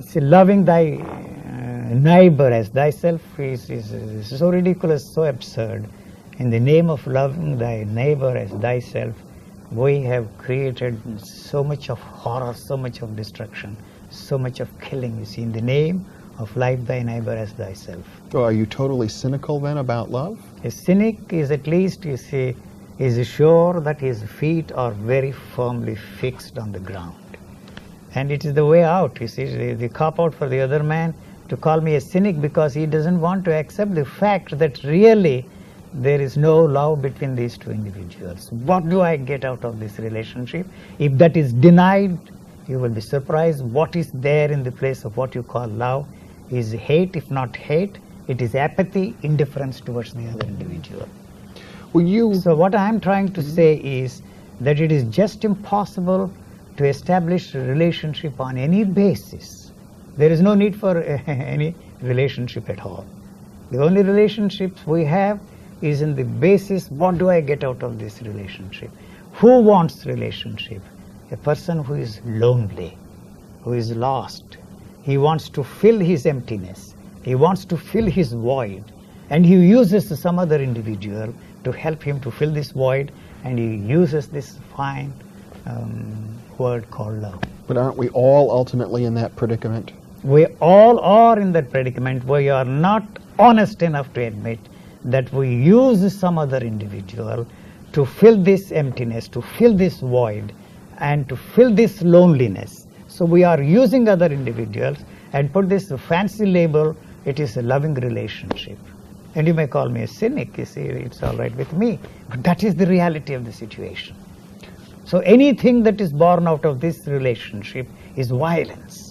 See, loving thy neighbor as thyself is so ridiculous, so absurd. In the name of loving thy neighbor as thyself, we have created so much of horror, so much of destruction, so much of killing, you see, in the name of love thy neighbor as thyself. So are you totally cynical then about love? A cynic is at least, you see, is sure that his feet are very firmly fixed on the ground. And it is the way out, you see, the cop out for the other man to call me a cynic because he doesn't want to accept the fact that really there is no love between these two individuals. What do I get out of this relationship? If that is denied, you will be surprised. What is there in the place of what you call love is hate. If not hate, it is apathy, indifference towards the other individual. So what I am trying to say is that it is just impossible to establish a relationship on any basis. There is no need for any relationship at all. The only relationships we have is in the basis, what do I get out of this relationship? Who wants relationship? A person who is lonely, who is lost. He wants to fill his emptiness. He wants to fill his void. And he uses some other individual to help him to fill this void, and he uses this fine word called love. But aren't we all ultimately in that predicament? We all are in that predicament. We are not honest enough to admit that we use some other individual to fill this emptiness, to fill this void, and to fill this loneliness. So we are using other individuals and put this fancy label, it is a loving relationship. And you may call me a cynic, you see, it's all right with me. But that is the reality of the situation. So anything that is born out of this relationship is violence.